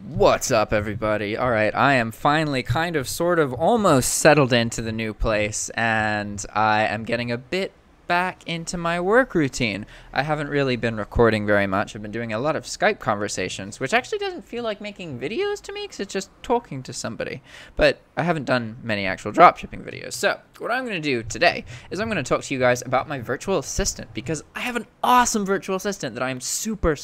What's up, everybody? All right, I am finally kind of, sort of, almost settled into the new place, and I am getting a bit back into my work routine. I haven't really been recording very much. I've been doing a lot of Skype conversations, which actually doesn't feel like making videos to me because it's just talking to somebody. But I haven't done many actual dropshipping videos. So what I'm going to do today is I'm going to talk to you guys about my virtual assistant, because I have an awesome virtual assistant that I'm super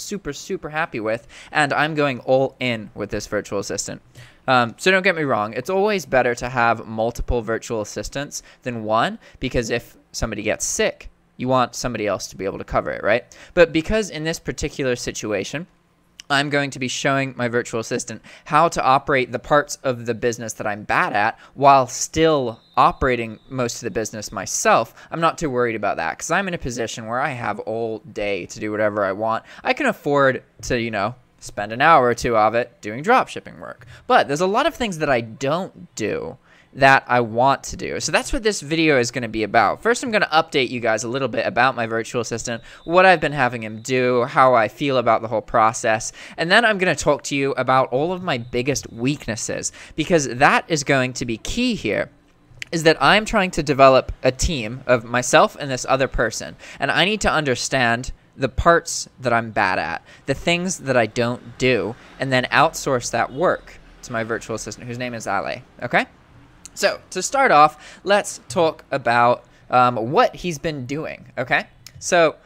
happy with, and I'm going all in with this virtual assistant. So don't get me wrong, it's always better to have multiple virtual assistants than one, because if somebody gets sick, you want somebody else to be able to cover it, right? But because in this particular situation, I'm going to be showing my virtual assistant how to operate the parts of the business that I'm bad at while still operating most of the business myself, I'm not too worried about that, because I'm in a position where I have all day to do whatever I want. I can afford to, you know, spend an hour or two of it doing dropshipping work. But there's a lot of things that I don't do that I want to do. So that's what this video is going to be about. First, I'm going to update you guys a little bit about my virtual assistant, what I've been having him do, how I feel about the whole process, and then I'm going to talk to you about all of my biggest weaknesses, because that is going to be key here. Is that I'm trying to develop a team of myself and this other person, and I need to understand the parts that I'm bad at, the things that I don't do, and then outsource that work to my virtual assistant, whose name is Ale, okay? So to start off, let's talk about what he's been doing, okay? So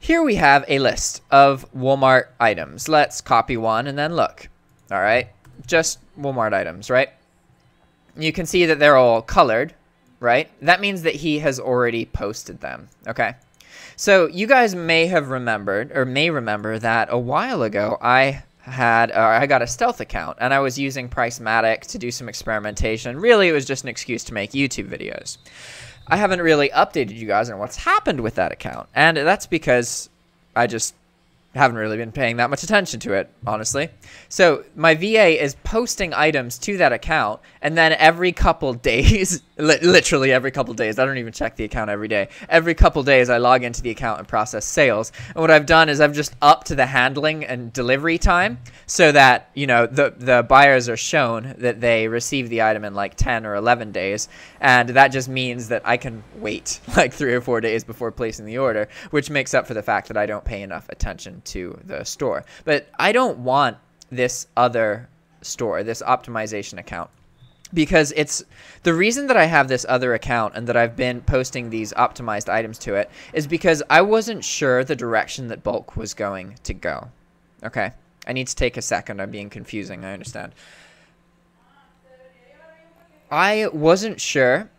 here we have a list of Walmart items. Let's copy one and then look, all right? Just Walmart items, right? You can see that they're all colored, right? That means that he has already posted them, okay? So you guys may have remembered, or may remember, that a while ago I got a stealth account, and I was using Pricematik to do some experimentation. Really, it was just an excuse to make YouTube videos. I haven't really updated you guys on what's happened with that account, and that's because I just haven't really been paying that much attention to it, honestly. So my VA is posting items to that account, and then every couple days, literally every couple days, I don't even check the account every day. Every couple days I log into the account and process sales. And what I've done is I've just upped the handling and delivery time so that, you know, the buyers are shown that they receive the item in like 10 or 11 days. And that just means that I can wait like 3 or 4 days before placing the order, which makes up for the fact that I don't pay enough attention to the store. But I don't want this other store, this optimization account, because it's the reason that I have this other account and that I've been posting these optimized items to it is because I wasn't sure the direction that bulk was going to go. Okay, I need to take a second. I'm being confusing, I understand. I wasn't sure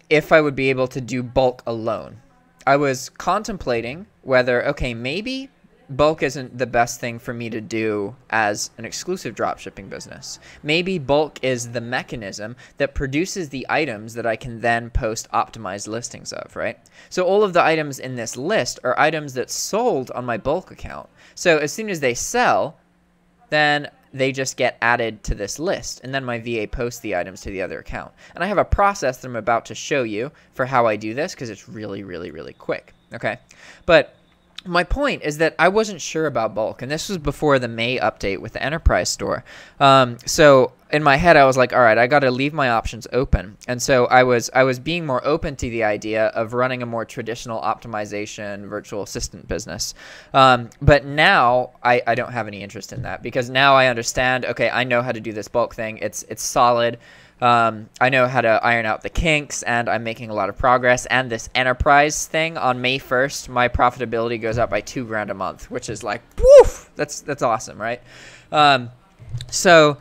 if I would be able to do bulk alone. I was contemplating whether, okay, maybe bulk isn't the best thing for me to do as an exclusive dropshipping business. Maybe bulk is the mechanism that produces the items that I can then post optimized listings of, right? So all of the items in this list are items that sold on my bulk account. So as soon as they sell, then they just get added to this list, and then my VA posts the items to the other account. And I have a process that I'm about to show you for how I do this, because it's really quick, okay? But my point is that I wasn't sure about bulk, and this was before the May update with the enterprise store. So in my head, I was like, all right, I got to leave my options open. And so I was being more open to the idea of running a more traditional optimization virtual assistant business. But now I don't have any interest in that, because now I understand, okay, I know how to do this bulk thing. It's solid. I know how to iron out the kinks, and I'm making a lot of progress. And this enterprise thing on May 1st, my profitability goes up by $2,000 a month, which is like, woof, that's awesome, right? So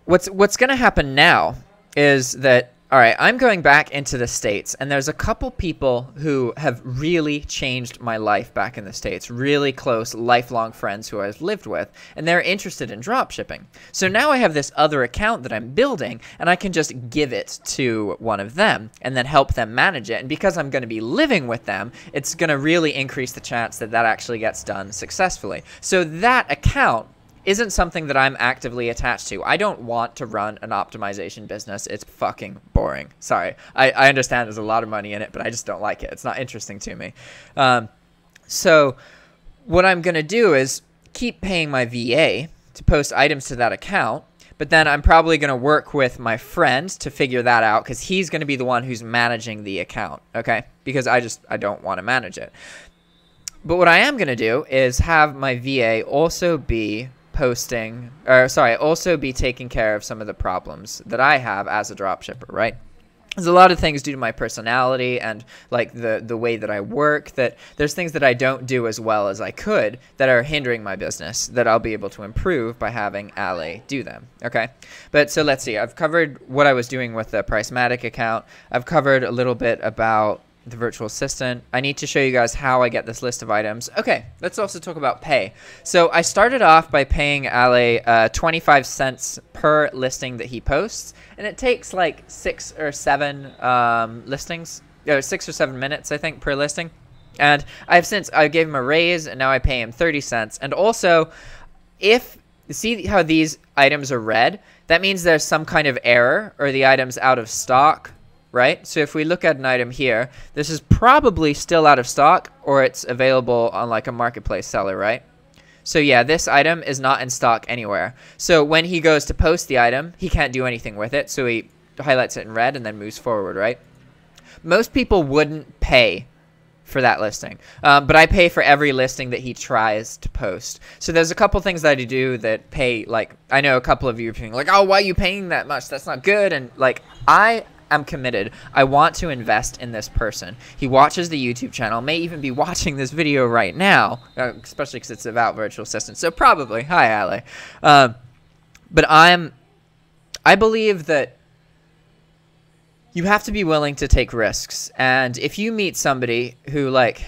what's going to happen now is that, all right, I'm going back into the States, and there's a couple people who have really changed my life back in the States, really close, lifelong friends who I've lived with, and they're interested in dropshipping. So now I have this other account that I'm building, and I can just give it to one of them and then help them manage it. And because I'm going to be living with them, it's going to really increase the chance that that actually gets done successfully. So that account isn't something that I'm actively attached to. I don't want to run an optimization business. It's fucking boring. Sorry. I understand there's a lot of money in it, but I just don't like it. It's not interesting to me. So what I'm going to do is keep paying my VA to post items to that account, but then I'm probably going to work with my friend to figure that out because he's going to be the one who's managing the account, okay? Because I don't want to manage it. But what I am going to do is have my VA also be also be taking care of some of the problems that I have as a dropshipper, right? There's a lot of things due to my personality and like the way that I work that there's things that I don't do as well as I could that are hindering my business that I'll be able to improve by having Ale do them. Okay. But so let's see. I've covered what I was doing with the Pricematik account. I've covered a little bit about the virtual assistant. I need to show you guys how I get this list of items. Okay, let's also talk about pay. So I started off by paying Ale 25 cents per listing that he posts, and it takes like 6 or 7 listings, 6 or 7 minutes, I think, per listing. And I gave him a raise, and now I pay him 30 cents. And also, see how these items are red? That means there's some kind of error or the item's out of stock. Right? So if we look at an item here, this is probably still out of stock or it's available on like a marketplace seller, right? So yeah, this item is not in stock anywhere. So when he goes to post the item, he can't do anything with it. So he highlights it in red and then moves forward, right? Most people wouldn't pay for that listing, but I pay for every listing that he tries to post. So there's a couple things that I do that pay, like, I know a couple of you are being like, oh, why are you paying that much? That's not good. And like, I'm committed. I want to invest in this person. He watches the YouTube channel, may even be watching this video right now, especially because it's about virtual assistants. So probably, hi Ale. But I believe that you have to be willing to take risks. And if you meet somebody who like,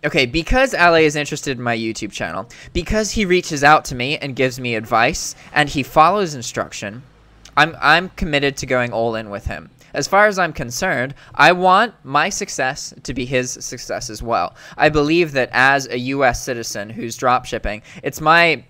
okay, because Ale is interested in my YouTube channel, because he reaches out to me and gives me advice and he follows instruction, I'm committed to going all in with him. As far as I'm concerned, I want my success to be his success as well. I believe that as a US citizen who's dropshipping, it's my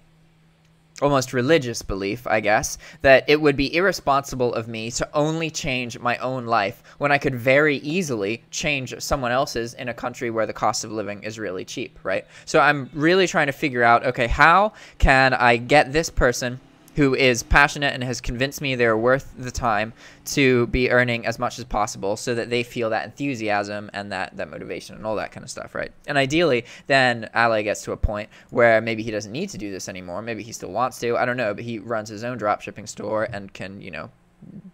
almost religious belief, I guess, that it would be irresponsible of me to only change my own life when I could very easily change someone else's in a country where the cost of living is really cheap, right? So I'm really trying to figure out, okay, how can I get this person who is passionate and has convinced me they're worth the time to be earning as much as possible so that they feel that enthusiasm and that motivation and all that kind of stuff, right? And ideally, then Ale gets to a point where maybe he doesn't need to do this anymore. Maybe he still wants to. I don't know, but he runs his own dropshipping store and can, you know,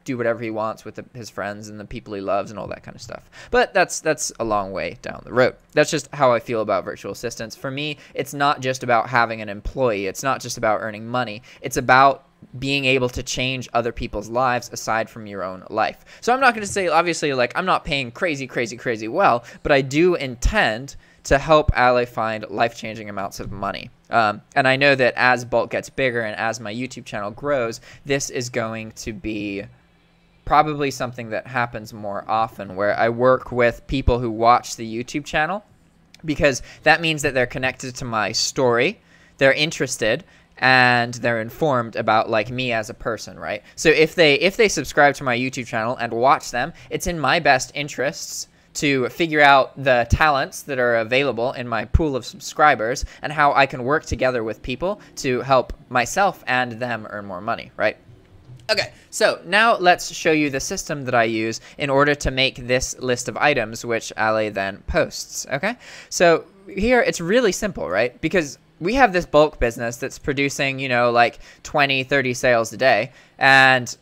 do whatever he wants with his friends and the people he loves and all that kind of stuff. But that's a long way down the road. That's just how I feel about virtual assistants. For me, it's not just about having an employee. It's not just about earning money. It's about being able to change other people's lives aside from your own life. So I'm not going to say, obviously, like, I'm not paying crazy well, but I do intend to help Ale find life-changing amounts of money. And I know that as Bulk gets bigger and as my YouTube channel grows, this is going to be probably something that happens more often, where I work with people who watch the YouTube channel, because that means that they're connected to my story, they're interested, and they're informed about like me as a person, right? So if they subscribe to my YouTube channel and watch them, it's in my best interests to figure out the talents that are available in my pool of subscribers and how I can work together with people to help myself and them earn more money, right? Okay, so now let's show you the system that I use in order to make this list of items, which Ale then posts, okay? So here it's really simple, right? Because we have this bulk business that's producing, you know, like 20, 30 sales a day. And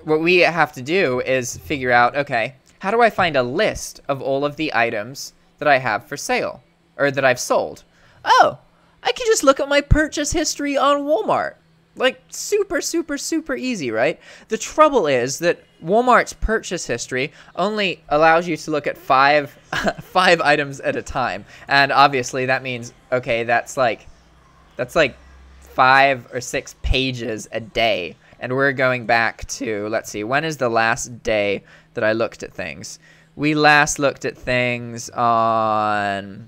what we have to do is figure out, okay, how do I find a list of all of the items that I have for sale or that I've sold? Oh, I can just look at my purchase history on Walmart. Like, super easy, right? The trouble is that Walmart's purchase history only allows you to look at five items at a time. And obviously that means, okay, that's like 5 or 6 pages a day. And we're going back to, let's see, when is the last day that I looked at things? We last looked at things on,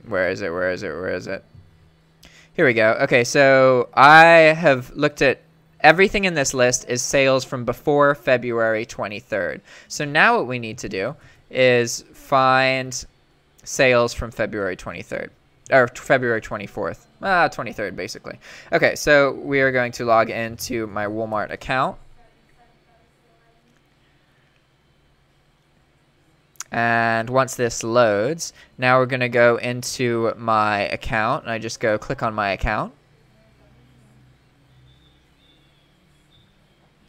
where is it? Here we go. Okay, so I have looked at everything in this list is sales from before February 23rd. So now what we need to do is find sales from February 23rd. or February 24th, 23rd, basically. Okay, so we are going to log into my Walmart account. And once this loads, now we're going to go into my account, and I just go click on my account.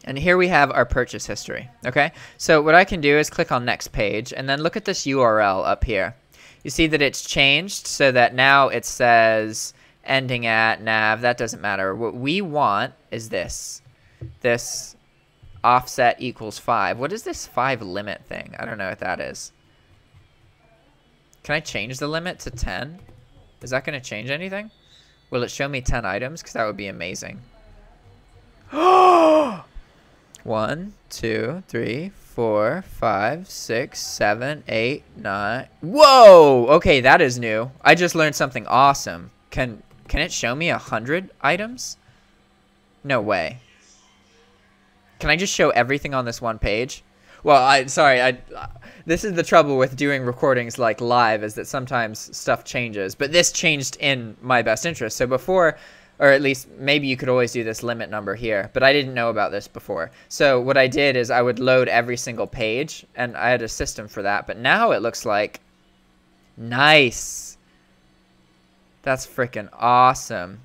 And here we have our purchase history, okay? So what I can do is click on next page, and then look at this URL up here. You see that it's changed so that now it says ending at nav. That doesn't matter. What we want is this offset equals 5. What is this 5 limit thing? I don't know what that is. Can I change the limit to 10? Is that going to change anything? Will it show me 10 items? Because that would be amazing. 1, 2, 3, 4, 5, 6, 7, 8, 9. Whoa! Okay, that is new. I just learned something awesome. Can it show me 100 items? No way. Can I just show everything on this one page? Well, this is the trouble with doing recordings like live, is that sometimes stuff changes. But this changed in my best interest. So before, or at least maybe you could always do this limit number here, but I didn't know about this before. So what I did is I would load every single page, and I had a system for that. But now it looks like, nice. That's freaking awesome.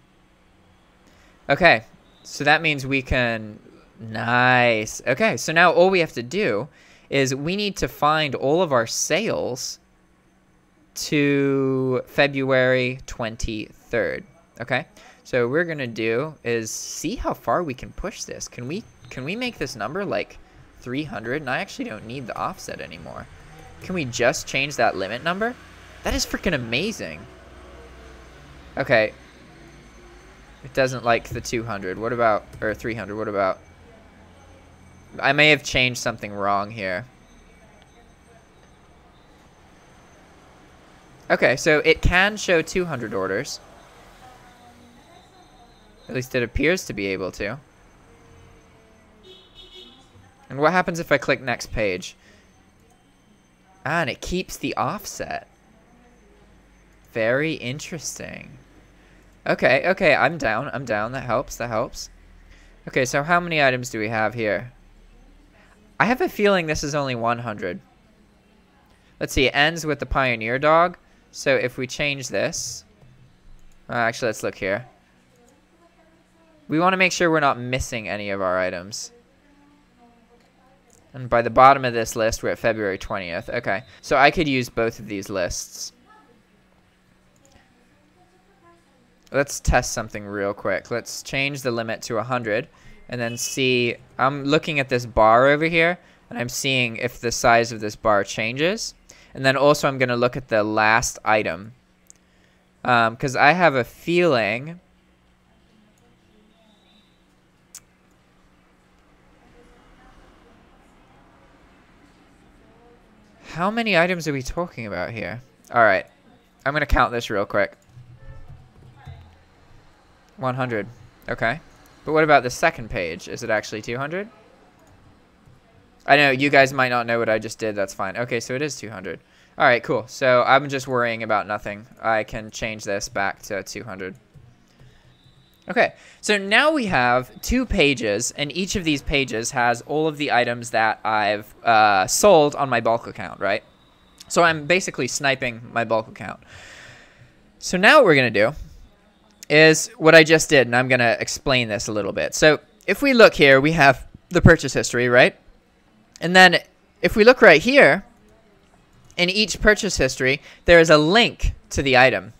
Okay, so that means we can... Nice. Okay, so now all we have to do is we need to find all of our sales to February 23rd. Okay, so what we're gonna do is see how far we can push this. Can we make this number like 300? And I actually don't need the offset anymore. Can we just change that limit number? That is freaking amazing. Okay, it doesn't like the 200. What about, or 300? What about? I may have changed something wrong here. Okay, so it can show 200 orders. At least it appears to be able to. And what happens if I click next page? Ah, and it keeps the offset. Very interesting. Okay, okay, I'm down. That helps, that helps. Okay, so how many items do we have here? I have a feeling this is only 100. Let's see, it ends with the Pioneer dog. So if we change this... actually, let's look here. We want to make sure we're not missing any of our items. And by the bottom of this list, we're at February 20th. Okay, so I could use both of these lists. Let's test something real quick. Let's change the limit to 100. And then see, I'm looking at this bar over here, and I'm seeing if the size of this bar changes. And then also I'm going to look at the last item. Because I have a feeling... How many items are we talking about here? Alright, I'm going to count this real quick. 100. Okay. But what about the second page? Is it actually 200? I know, you guys might not know what I just did. That's fine. Okay, so it is 200. All right, cool. So I'm just worrying about nothing. I can change this back to 200. Okay, so now we have 2 pages, and each of these pages has all of the items that I've sold on my bulk account, right? So I'm basically sniping my bulk account. So now what we're going to do is what I just did, and I'm going to explain this a little bit. So if we look here, we have the purchase history, right? And then if we look right here, in each purchase history, there is a link to the item.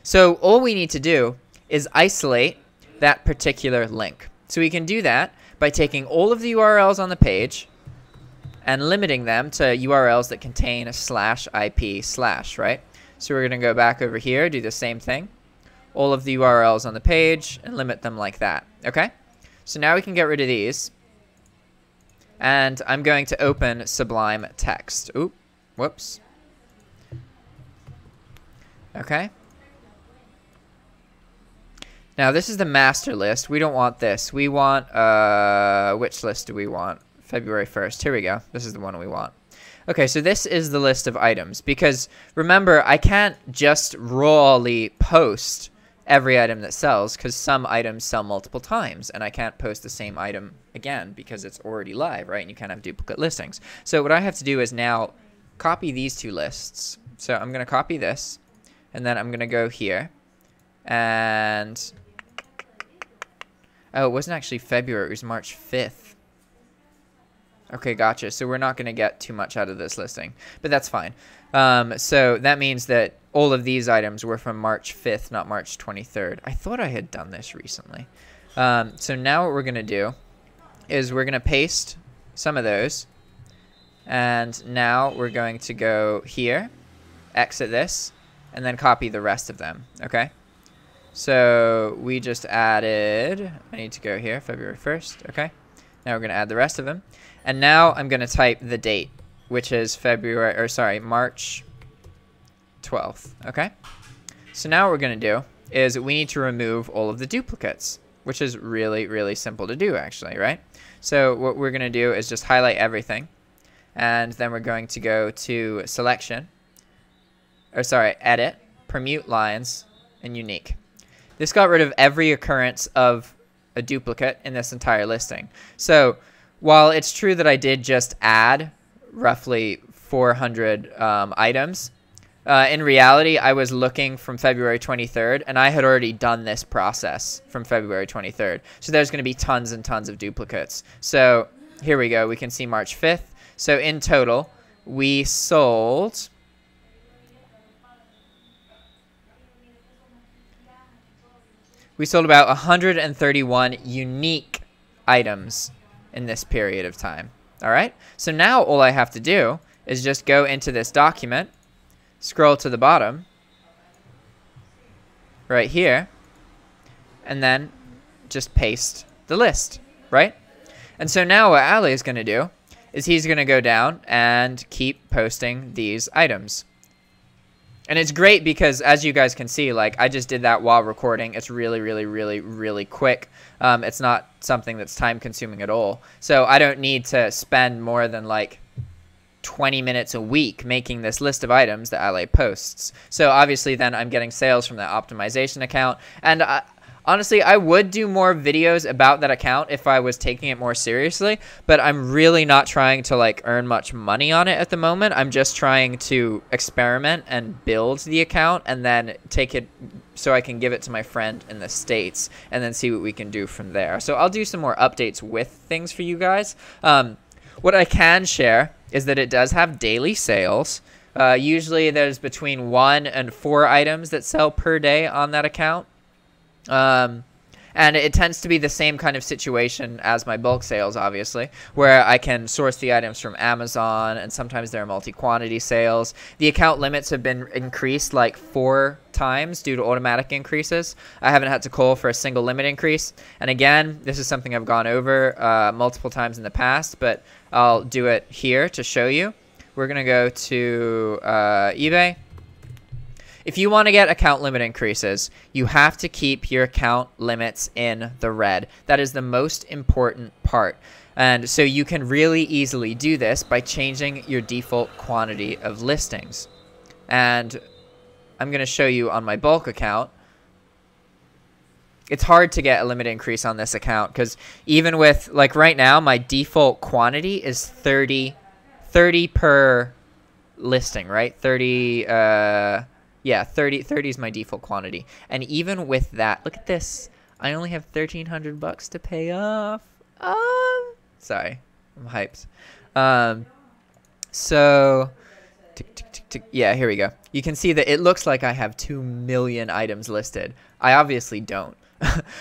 So all we need to do is isolate that particular link. So we can do that by taking all of the URLs on the page and limiting them to URLs that contain a /IP/, right? So we're going to go back over here, do the same thing. All of the URLs on the page and limit them like that. Okay? So now we can get rid of these. And I'm going to open Sublime Text. Oop. Whoops. Okay. Now this is the master list. We don't want this. We want, which list do we want? February 1st. Here we go. This is the one we want. Okay, so this is the list of items, because remember, I can't just rawly post every item that sells, because some items sell multiple times, and I can't post the same item again because it's already live, right? And you can't have duplicate listings. So what I have to do is now copy these two lists. So I'm going to copy this, and then I'm going to go here, and oh, it wasn't actually February, it was March 5th. Okay, gotcha. So we're not going to get too much out of this listing, but that's fine. So that means that all of these items were from March 5th, not March 23rd. I thought I had done this recently. So now what we're going to do is we're going to paste some of those. And now we're going to go here, exit this, and then copy the rest of them. Okay. So we just added, I need to go here, February 1st. Okay. Now we're going to add the rest of them. And now I'm going to type the date, which is March 12th. Okay. So now what we're going to do is we need to remove all of the duplicates, which is really, really simple to do actually, right? So what we're going to do is just highlight everything. And then we're going to go to selection, edit, permute lines, and unique. This got rid of every occurrence of a duplicate in this entire listing. So while it's true that I did just add roughly 400 items, in reality, I was looking from February 23rd, and I had already done this process from February 23rd. So there's going to be tons and tons of duplicates. So here we go. We can see March 5th. So in total, we sold about 131 unique items in this period of time. All right. So now all I have to do is just go into this document, scroll to the bottom right here, and then just paste the list, right? And so now what Ali is going to do is he's going to go down and keep posting these items. And it's great because, as you guys can see, like, I just did that while recording. It's really, really, really, really quick. It's not something that's time consuming at all. So I don't need to spend more than like 20 minutes a week making this list of items that LA posts. So obviously then I'm getting sales from that optimization account. And honestly, I would do more videos about that account if I was taking it more seriously, but I'm really not trying to like earn much money on it at the moment. I'm just trying to experiment and build the account and then take it so I can give it to my friend in the States and then see what we can do from there. So I'll do some more updates with things for you guys. What I can share is that it does have daily sales. Usually there's between 1 and 4 items that sell per day on that account. And it tends to be the same kind of situation as my bulk sales, obviously, where I can source the items from Amazon, and sometimes there are multi-quantity sales. The account limits have been increased like 4 times due to automatic increases. I haven't had to call for a single limit increase. And again, this is something I've gone over multiple times in the past, but I'll do it here to show you. We're going to go to eBay. If you want to get account limit increases, you have to keep your account limits in the red. That is the most important part. And so you can really easily do this by changing your default quantity of listings. And I'm going to show you on my bulk account. It's hard to get a limit increase on this account because even with, like right now, my default quantity is 30 per listing, right? 30... Yeah, 30 is my default quantity. And even with that, look at this. I only have $1,300 to pay off. Sorry, I'm hyped. So, yeah, here we go. You can see that it looks like I have 2 million items listed. I obviously don't.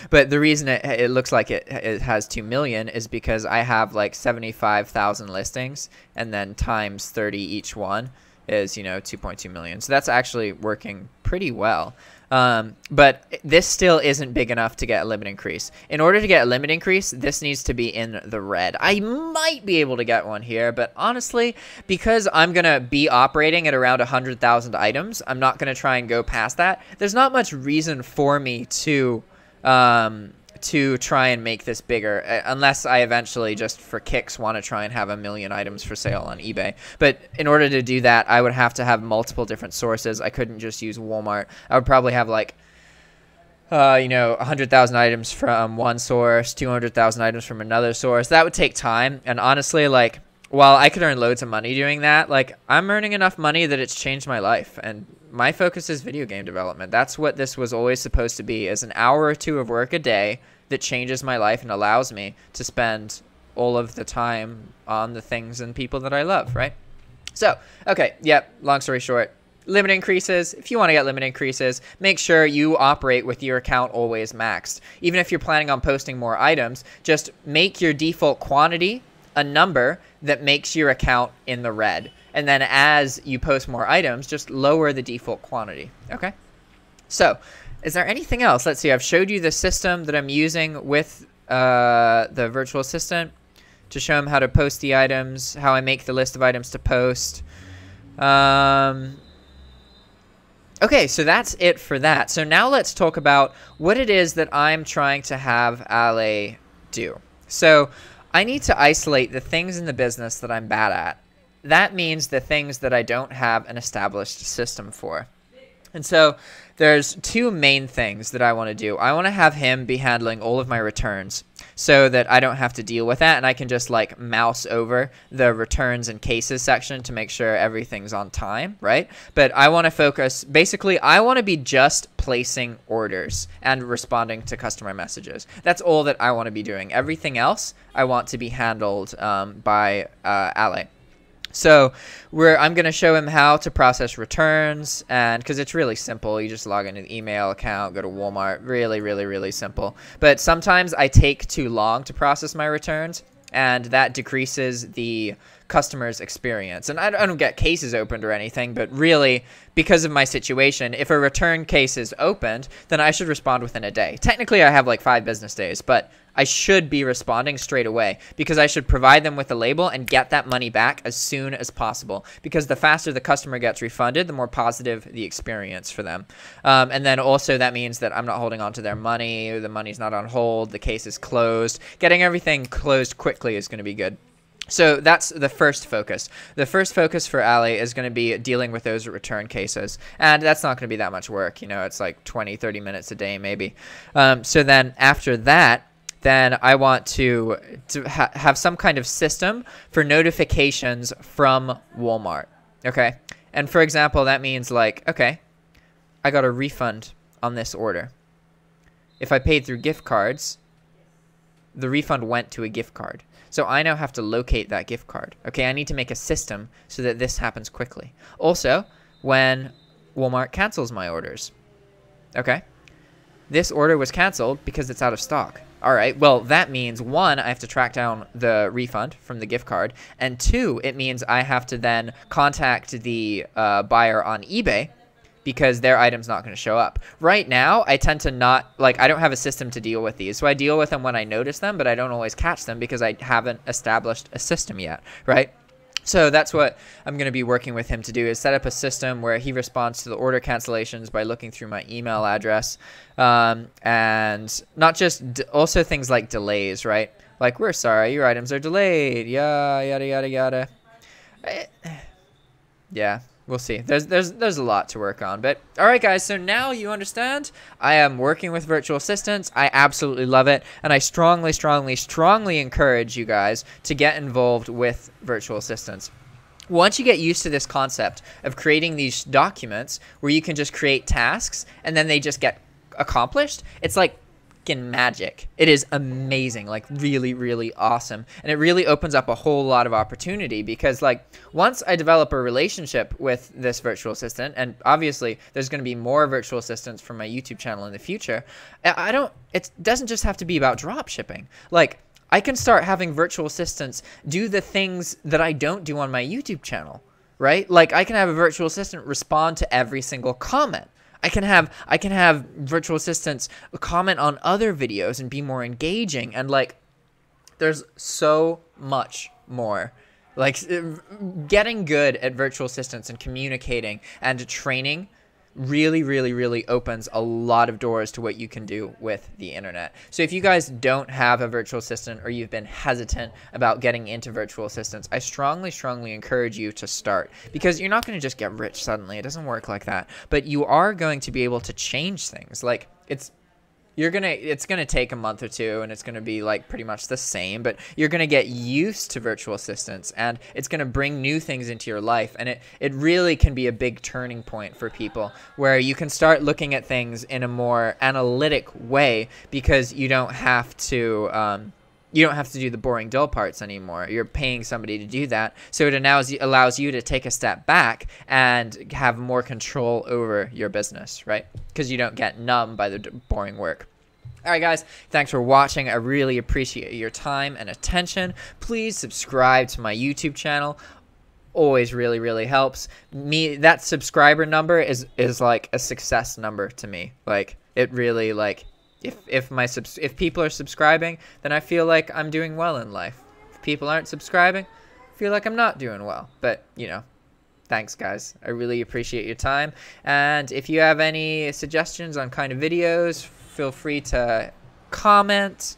But the reason it looks like it has 2 million is because I have like 75,000 listings and then times 30 each one is, you know, 2.2 million. So that's actually working pretty well. But this still isn't big enough to get a limit increase. In order to get a limit increase, this needs to be in the red. I might be able to get one here, but honestly, because I'm going to be operating at around 100,000 items, I'm not going to try and go past that. There's not much reason for me to to try and make this bigger, unless I eventually just for kicks want to try and have 1 million items for sale on eBay. But in order to do that, I would have to have multiple different sources. I couldn't just use Walmart. I would probably have like, 100,000 items from one source, 200,000 items from another source. That would take time. And honestly, like, while I could earn loads of money doing that, like, I'm earning enough money that it's changed my life. And my focus is video game development. That's what this was always supposed to be, is an hour or two of work a day that changes my life and allows me to spend all of the time on the things and people that I love, right? So, okay, yep, long story short, limit increases. If you want to get limit increases, make sure you operate with your account always maxed. Even if you're planning on posting more items, just make your default quantity a number that makes your account in the red. And then as you post more items, just lower the default quantity. Okay. So is there anything else? Let's see. I've showed you the system that I'm using with the virtual assistant to show him how to post the items, how I make the list of items to post. Okay, so that's it for that. So now let's talk about what it is that I'm trying to have Ale do. So I need to isolate the things in the business that I'm bad at. That means the things that I don't have an established system for. And so there's two main things that I want to do. I want to have him be handling all of my returns so that I don't have to deal with that, and I can just like mouse over the returns and cases section to make sure everything's on time, right? But I want to focus, basically, I want to be just placing orders and responding to customer messages. That's all that I want to be doing. Everything else I want to be handled by Ale. So I'm going to show him how to process returns, and because it's really simple. You just log into the email account, go to Walmart. Really, really, really simple. But sometimes I take too long to process my returns, and that decreases the customer's experience. And I don't get cases opened or anything, but really, because of my situation, if a return case is opened, then I should respond within a day. Technically, I have like 5 business days, but I should be responding straight away because I should provide them with a label and get that money back as soon as possible, because the faster the customer gets refunded, the more positive the experience for them. And then also that means that I'm not holding on to their money, the money's not on hold, the case is closed. Getting everything closed quickly is going to be good. So that's the first focus. The first focus for Ali is going to be dealing with those return cases. And that's not going to be that much work. You know, it's like 20, 30 minutes a day maybe. So then after that, then I want to have some kind of system for notifications from Walmart. Okay. And for example, that means like, okay, I got a refund on this order. If I paid through gift cards, the refund went to a gift card. So I now have to locate that gift card. Okay, I need to make a system so that this happens quickly. Also, when Walmart cancels my orders. Okay, this order was canceled because it's out of stock. All right, well, that means 1, I have to track down the refund from the gift card. And 2, it means I have to then contact the buyer on eBay because their item's not going to show up. Right now, I tend to not, like, I don't have a system to deal with these. So I deal with them when I notice them, but I don't always catch them because I haven't established a system yet, right? So that's what I'm going to be working with him to do, is set up a system where he responds to the order cancellations by looking through my email address. And not just, also things like delays, right? Like, we're sorry, your items are delayed, yada, yada, yada. Yeah. We'll see. There's a lot to work on. But all right, guys, so now you understand I am working with virtual assistants. I absolutely love it. And I strongly, strongly, strongly encourage you guys to get involved with virtual assistants. Once you get used to this concept of creating these documents where you can just create tasks and then they just get accomplished, it's like magic. It is amazing, like really, really awesome. And it really opens up a whole lot of opportunity because like once I develop a relationship with this virtual assistant, and obviously there's going to be more virtual assistants for my YouTube channel in the future, it doesn't just have to be about drop shipping. Like I can start having virtual assistants do the things that I don't do on my YouTube channel, right? Like I can have a virtual assistant respond to every single comment. I can have virtual assistants comment on other videos and be more engaging, and like there's so much more. Like getting good at virtual assistants and communicating and training really, really, really opens a lot of doors to what you can do with the internet. So if you guys don't have a virtual assistant, or you've been hesitant about getting into virtual assistants, I strongly, strongly encourage you to start, because you're not going to just get rich suddenly. It doesn't work like that. But you are going to be able to change things. Like, it's gonna take a month or two, and it's gonna be like pretty much the same, but you're gonna get used to virtual assistants, and it's gonna bring new things into your life, and it really can be a big turning point for people, where you can start looking at things in a more analytic way, because you don't have to do the boring, dull parts anymore. You're paying somebody to do that, so it now allows you to take a step back and have more control over your business, right? Because you don't get numb by the boring work. All right, guys, thanks for watching. I really appreciate your time and attention. Please subscribe to my YouTube channel. Always really, really helps me. That subscriber number is like a success number to me. Like, it really, like, if people are subscribing, then I feel like I'm doing well in life. If people aren't subscribing, I feel like I'm not doing well. But, you know, thanks, guys. I really appreciate your time. And if you have any suggestions on kind of videos, feel free to comment,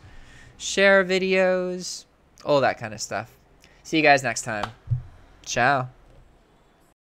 share videos, all that kind of stuff. See you guys next time. Ciao.